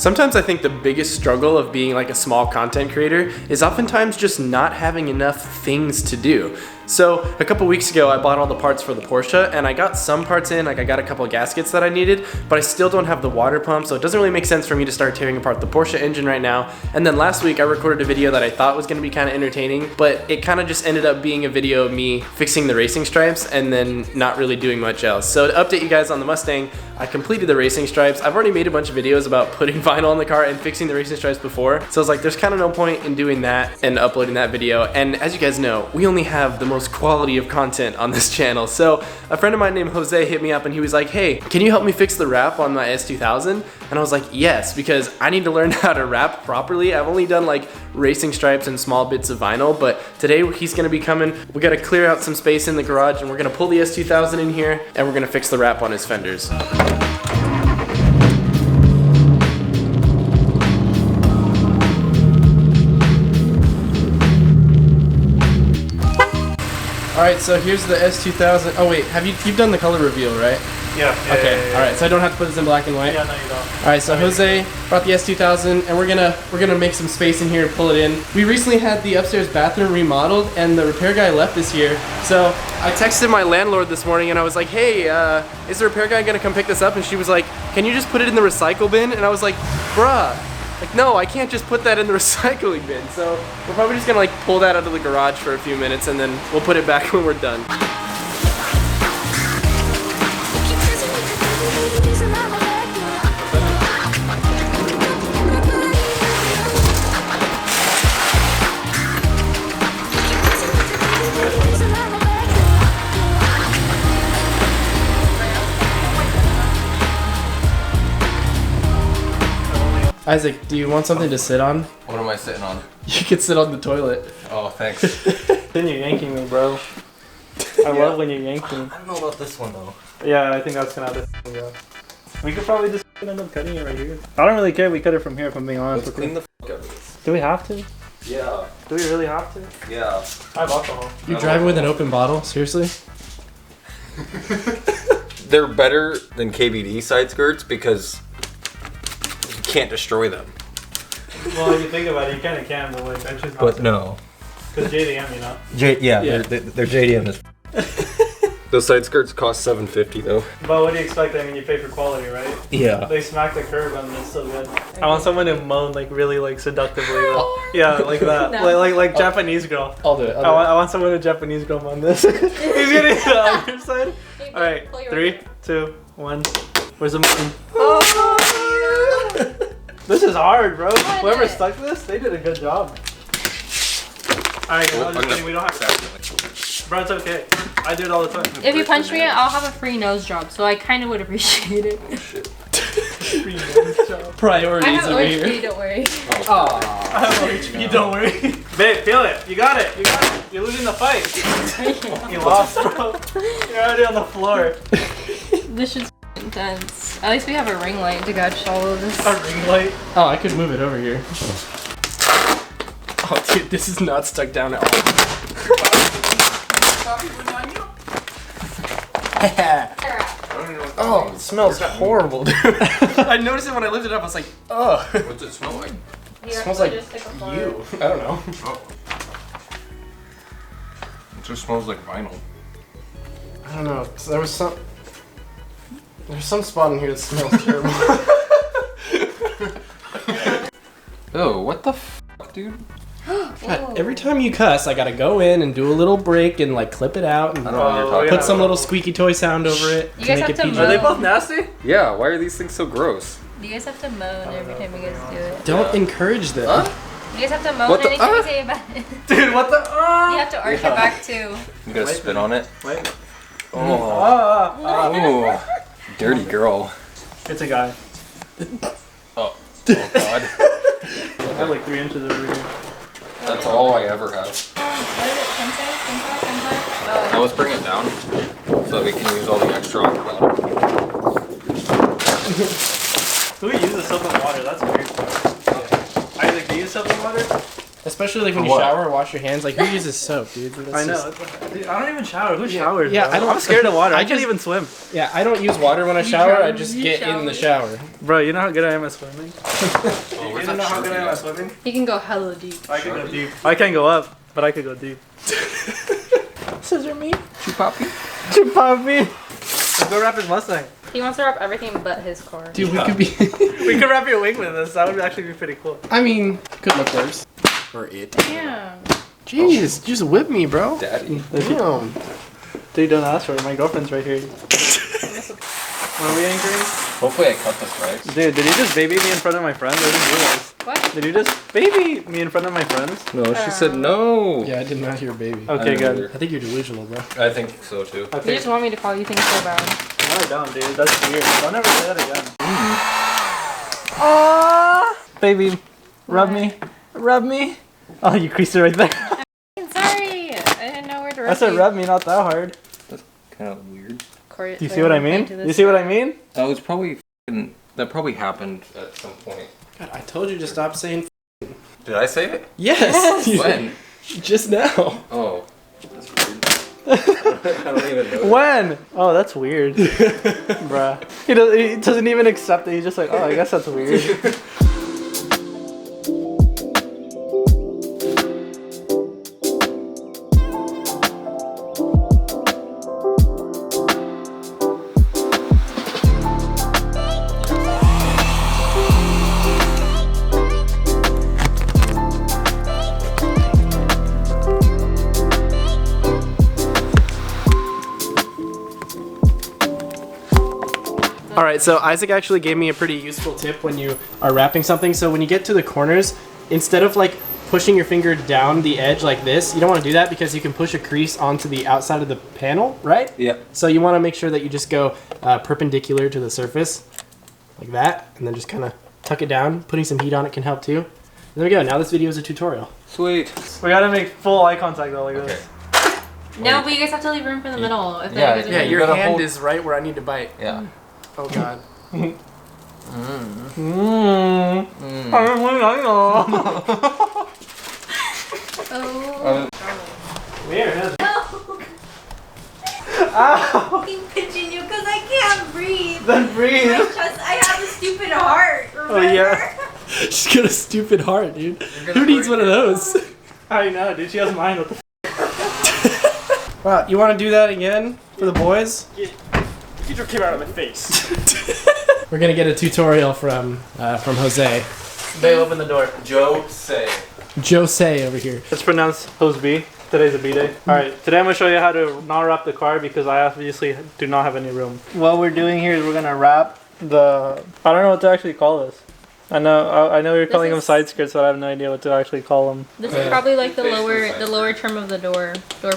Sometimes I think the biggest struggle of being like a small content creator is oftentimes just not having enough things to do. So a couple weeks ago I bought all the parts for the Porsche and I got some parts in, like I got a couple of gaskets that I needed, but I still don't have the water pump, so it doesn't really make sense for me to start tearing apart the Porsche engine right now. And then last week I recorded a video that I thought was going to be kind of entertaining, but it kind of just ended up being a video of me fixing the racing stripes and then not really doing much else. So to update you guys on the Mustang, I completed the racing stripes. I've already made a bunch of videos about putting vinyl on the car and fixing the racing stripes before, so I was like, there's kind of no point in doing that and uploading that video. And as you guys know, we only have the most quality of content on this channel. So a friend of mine named Jose hit me up and he was like, hey, can you help me fix the wrap on my S2000? And I was like, yes, because I need to learn how to wrap properly. I've only done like racing stripes and small bits of vinyl, but today he's gonna be coming. We gotta clear out some space in the garage and we're gonna pull the S2000 in here and we're gonna fix the wrap on his fenders. Alright, so here's the S2000. Oh wait, you've done the color reveal, right? Yeah. Okay. Alright, so I don't have to put this in black and white? Yeah, no you don't. Alright, so Jose brought the S2000 and we're gonna make some space in here and pull it in. We recently had the upstairs bathroom remodeled and the repair guy left this year. So I texted my landlord this morning and I was like, hey, is the repair guy gonna come pick this up? And she was like, can you just put it in the recycle bin? And I was like, bruh. Like, no, I can't just put that in the recycling bin. So we're probably just gonna like pull that out of the garage for a few minutes and then we'll put it back when we're done. Isaac, do you want something to sit on? What am I sitting on? You could sit on the toilet. Oh, thanks. Then you're yanking me, bro. I love when you yank me. I don't know about this one though. Yeah, I think that's gonna have to go. We could probably just end up cutting it right here. I don't really care if we cut it from here, if I'm being honest. Let's clean the fuck out of this. Do we have to? Yeah. Do we really have to? Yeah. I have alcohol. You're driving with an open bottle? Seriously? They're better than KBD side skirts because you can't destroy them. Well, if you think about it, you kind of can, but like, that's just not. But no. Because JDM, you know? Yeah. They're JDM as Those side skirts cost $750 though. But what do you expect? I mean, you pay for quality, right? Yeah. They smack the curb and it's so good. I want someone to moan like really like seductively. Yeah, like that. No. Like Japanese girl. I'll do it. I want someone to Japanese girl moan this. He's getting it on your side. All right, 3, 2, 1. Where's the moon? Oh, this is hard, bro. Whoever stuck this, they did a good job. All right, no, just kidding. We don't have to. Bro, it's okay. I do it all the time. If you punch me, I'll have a free nose job, so I kind of would appreciate it. Oh shit. Free nose job. Priorities I have over here. OHP, don't worry. Oh. I have OHP, don't worry. Babe, feel it. You got it. You got it. You're losing the fight. You lost, bro. You're already on the floor. This shit's intense. At least we have a ring light to catch all of this. A ring light. Oh, I could move it over here. Oh, dude, this is not stuck down at all. Oh, it smells horrible, dude. I noticed it when I lifted it up. I was like, ugh. What's it smell like? It smells like you. I don't know. Oh. It just smells like vinyl. I don't know. There's some spot in here that smells terrible. Oh, what the fuck, dude? God, every time you cuss, I gotta go in and do a little break and like clip it out and I don't know what you're talking put some little squeaky toy sound over it You to guys make have it to PG. mow. Are they both nasty? Yeah, why are these things so gross? You guys have to moan every time you guys do it. Don't encourage them. You guys have to moan What the- anytime you say about it. Dude, what the? You have to arch it back too. You gotta spit on it? Wait. Oh. Dirty girl. It's a guy. Oh god. I have like 3 inches over here. That's all I ever have. What is it? Tensei? Now let's bring it down so that we can use all the extra on the bottom. Who uses soap and water? That's weird. Isaac, do you use soap and water? Especially like when For you what? shower or wash your hands. Like, who uses soap, dude? That's I know. just- Dude, I don't even shower. Who showers? Yeah, bro? I'm scared of water. I can't just- even swim. Yeah, I don't use water when I shower. I just get in the shower. Bro, you know how good I am at swimming? Oh, You where's don't that know how Sharpie good I am at? at swimming? You can go hella deep. I can go deep. I can't go up, but I could go deep. Scissor me. Chupapi? Chupapi. Let's go wrap his Mustang. He wants to wrap everything but his car. Dude, we could be. We could wrap your wing with this. That would actually be pretty cool. I mean, could look worse. Or it? Yeah. Jeez, just whip me, bro. Daddy. Damn. Dude, don't ask for it. My girlfriend's right here. When are we anchoring? Hopefully I cut this right. Dude, did you just baby me in front of my friends? I didn't realize. What? Did you just baby me in front of my friends? No, she said no. Yeah, I did not hear baby. Okay, I good. didn't I think you're delusional, bro. I think so too. You Okay. just want me to call you things so bad. No, I don't, dude. That's weird. Don't ever say that again. Aww. Baby, rub me. Rub me. Oh, you creased it right there. I'm sorry. I didn't know where to I rub said you. rub me, not that hard. Kind of weird. Corey, Do you see what I mean? You see what I mean? That was probably that probably happened at some point. God, I told you to stop saying. Did I say it? Yes. When? Just now. Oh, that's weird. I don't even know. When? Oh, that's weird. Bruh. He doesn't even accept it. He's just like, oh, I guess that's weird. All right, so Isaac actually gave me a pretty useful tip when you are wrapping something. So when you get to the corners, instead of like pushing your finger down the edge like this, you don't want to do that because you can push a crease onto the outside of the panel, right? Yeah. So you want to make sure that you just go perpendicular to the surface, like that, and then just kind of tuck it down. Putting some heat on it can help too. There we go. Now this video is a tutorial. Sweet. We gotta make full eye contact though, like this. No, but you guys have to leave room for the middle. If Yeah, that Yeah, You your gotta hand hold- is right where I need to bite. Yeah. Oh God. Mmm. I know. Oh. Weird. Keep pinching you because I can't breathe. Then breathe. My chest, I have a stupid heart. Remember? Oh, yeah. She's got a stupid heart, dude. Who needs one of those? I know, dude. She has mine. What the Wow, you want to do that again for the boys? Get your camera out of my face. We're gonna get a tutorial from Jose. They open the door. Joe say. Jose over here. It's pronounced Hose B. Today's a B day. Alright, today I'm going to show you how to not wrap the car because I obviously do not have any room. What we're doing here is we're going to wrap the... I don't know what to actually call this. I know you're calling them is- side skirts, but I have no idea what to actually call them. This is probably like the Basically lower trim of the door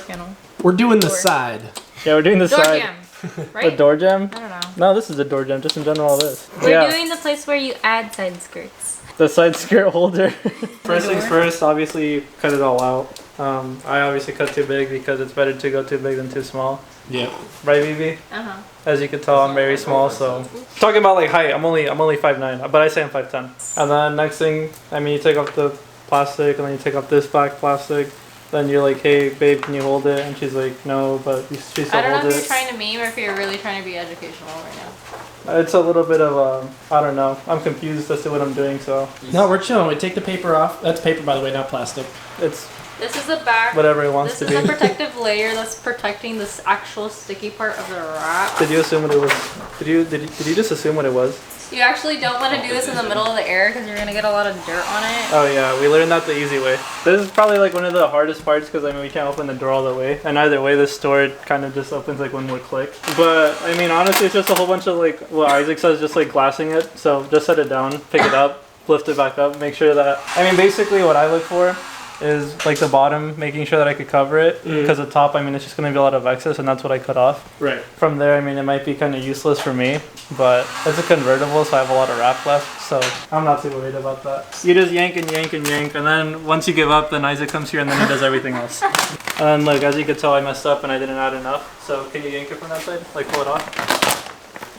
panel. We're doing the Door. side. Yeah, we're doing the Door side. jam, The right? door jam? I don't know. No, this is the door jam, just in general all this. We're doing the place where you add side skirts. The side skirt holder. First things Door. first, obviously you cut it all out. I obviously cut too big because it's better to go too big than too small. Yep. Right, Bibi? Uh-huh. As you can tell, I'm very small, so talking about like height, I'm only 5'9", but I say I'm 5'10". And then next thing, I mean, you take off the plastic, and then you take off this black plastic. Then you're like, hey, babe, can you hold it? And she's like, no, but she still I don't know holds if it. you're trying to meme or if you're really trying to be educational right now. It's a little bit of I don't know. I'm confused as to what I'm doing, so No, we're chilling. We take the paper off. That's paper, by the way, not plastic. it's This is the back. whatever it wants This to is be. a protective layer that's protecting this actual sticky part of the wrap. Did you assume what it was? Did you just assume what it was? You actually don't want to do this in the middle of the air because you're going to get a lot of dirt on it. Oh yeah, we learned that the easy way. This is probably like one of the hardest parts because I mean we can't open the door all the way, and either way this door kind of just opens like one more click. But I mean honestly, it's just a whole bunch of like what Isaac says, just like glassing it. So just set it down, pick it up, lift it back up, make sure that. I mean basically what I look for is like the bottom, making sure that I could cover it because the top, I mean it's just gonna be a lot of excess, and that's what I cut off. Right. From there, I mean, it might be kind of useless for me, but it's a convertible, so I have a lot of wrap left, so I'm not too worried about that. You just yank and yank and yank, and then once you give up, then Isaac comes here and then he does everything else. And then look, as you can tell, I messed up and I didn't add enough, so can you yank it from that side? Like, pull it off?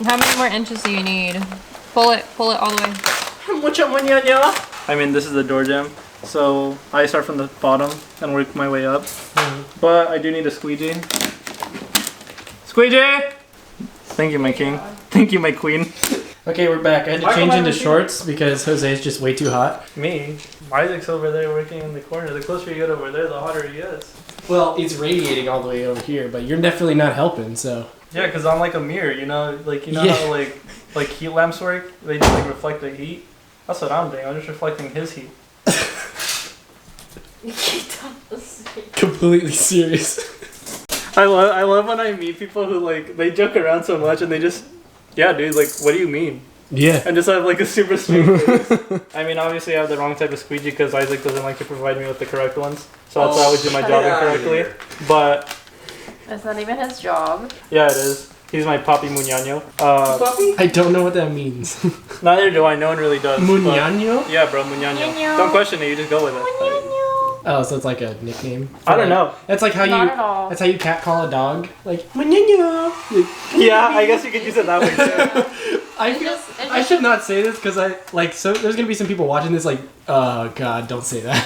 How many more inches do you need? Pull it all the way. I mean, this is the door jamb. So I start from the bottom and work my way up. But I do need a squeegee. Squeegee! Thank you, my king. Thank you, my queen. Okay, we're back. I had to Why change come I into haven't seen shorts because Jose's just way too hot. Me? Isaac's over there working in the corner. The closer you get over there, the hotter he gets. Well, it's radiating all the way over here, but you're definitely not helping, so. Yeah, because I'm like a mirror, you know? Like, you know Yeah. how like heat lamps work? They just like reflect the heat? That's what I'm doing. I'm just reflecting his heat. Completely serious. I love when I meet people who like, they joke around so much and they just, yeah, dude, like, what do you mean? Yeah. And just have like a super straight face. I mean, obviously I have the wrong type of squeegee because Isaac doesn't like to provide me with the correct ones. So that's how I would do my job incorrectly. But That's not even his job. yeah, it is. He's my papi muñaño. I don't know what that means. Neither do I. No one really does. but- Muñaño? Yeah, bro, muñaño. Muñaño. Don't question it. You just go with it. Oh, so it's like a nickname? I don't know. That's like how Not at all. That's how you catcall a dog. Like, Muñaño. Yeah, I guess you could use it that way too. I should not say this because so there's gonna be some people watching this like, oh god, don't say that.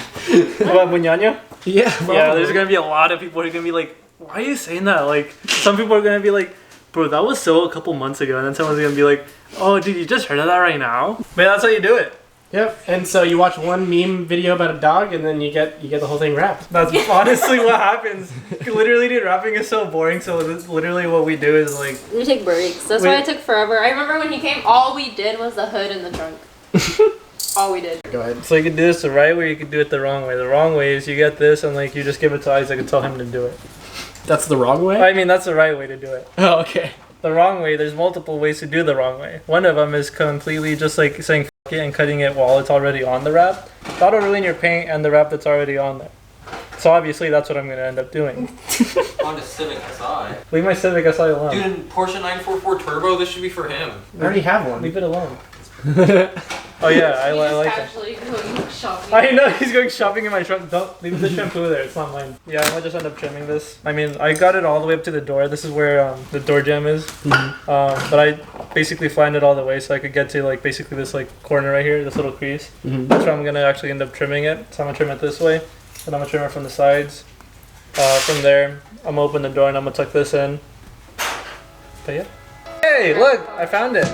What, muñaño? Yeah. Yeah, probably. there's gonna be a lot of people who are gonna be like, why are you saying that? Like, some people are gonna be like, bro, that was so a couple months ago. And then someone's gonna be like, oh, dude, you just heard of that right now? But that's how you do it. Yep. And so you watch one meme video about a dog, and then you get the whole thing wrapped. That's honestly what happens. Literally, dude, rapping is so boring. So this, literally what we do is like, We take breaks. That's why it took forever. I remember when he came, all we did was the hood and the trunk. All we did. Go ahead. so you can do this the right way, you can do it the wrong way. The wrong way is you get this and like you just give it to Isaac and tell him to do it. That's the wrong way. I mean, that's the right way to do it. Oh, okay. The wrong way, there's multiple ways to do the wrong way. One of them is completely just like saying f it and cutting it while it's already on the wrap. That'll ruin your paint and the wrap that's already on there. So obviously that's what I'm going to end up doing. On to Civic Si. Leave my Civic Si alone. Dude, in Porsche 944 Turbo, this should be for him. I already have one. Leave it alone. Oh yeah, I like it. Actually going shopping. I know he's going shopping in my trunk. Don't leave the shampoo there. It's not mine. Yeah, I might just end up trimming this. I mean, I got it all the way up to the door. This is where the door jamb is. But I basically flattened it all the way so I could get to like basically this like corner right here, this little crease. That's where I'm gonna actually end up trimming it. So I'm gonna trim it this way, and I'm gonna trim it from the sides. From there, I'm gonna open the door and I'm gonna tuck this in. But yeah. Hey, look! I found it.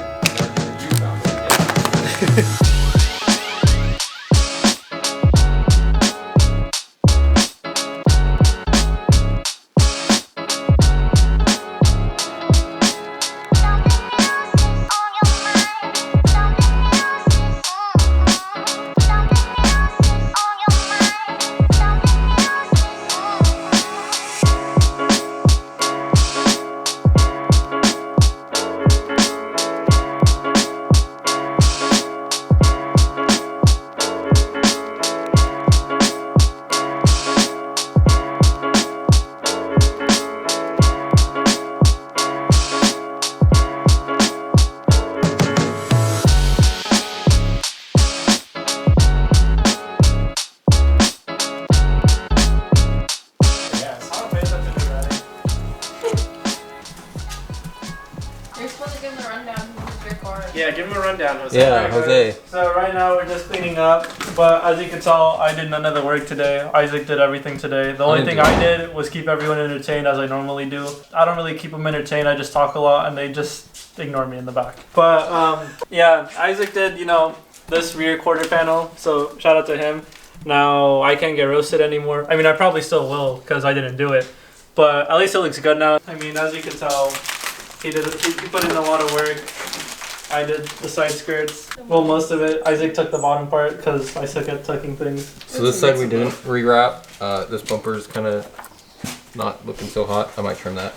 Yeah, give him a rundown, Jose. Yeah, Alright, Jose. guys. So right now we're just cleaning up, but as you can tell, I did none of the work today. Isaac did everything today. The only thing I did was keep everyone entertained as I normally do. I don't really keep them entertained, I just talk a lot and they just ignore me in the back. But yeah, Isaac did, you know, this rear quarter panel, so shout out to him. Now I can't get roasted anymore. I mean, I probably still will because I didn't do it, but at least it looks good now. I mean, as you can tell, he put in a lot of work. I did the side skirts. Well, most of it. Isaac took the bottom part because I suck at tucking things. So this side we didn't rewrap. This bumper is kind of not looking so hot. I might trim that.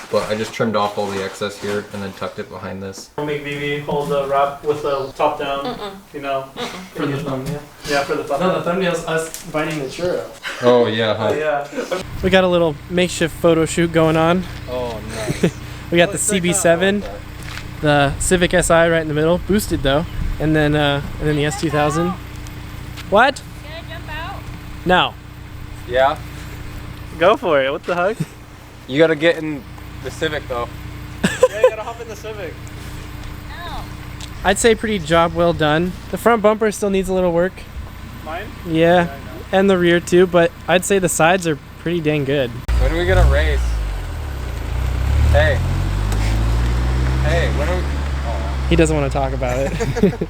But I just trimmed off all the excess here and then tucked it behind this. I'll make Vivi hold the wrap with the top down, you know, For the thumbnail. yeah, for the top. No, the thumbnail's us biting the churro. Oh yeah, huh? Yeah. We got a little makeshift photo shoot going on. Oh nice. We got the CB7, the Civic Si right in the middle, boosted though, and then the S2000. What? Can I jump out? No. Yeah. Go for it. What the heck? You gotta get in the Civic though. Yeah, you gotta hop in the Civic. No. I'd say pretty job well done. The front bumper still needs a little work. Mine? Yeah, and the rear too, but I'd say the sides are pretty dang good. When are we gonna race? Hey. Hey, when are we... He doesn't want to talk about it.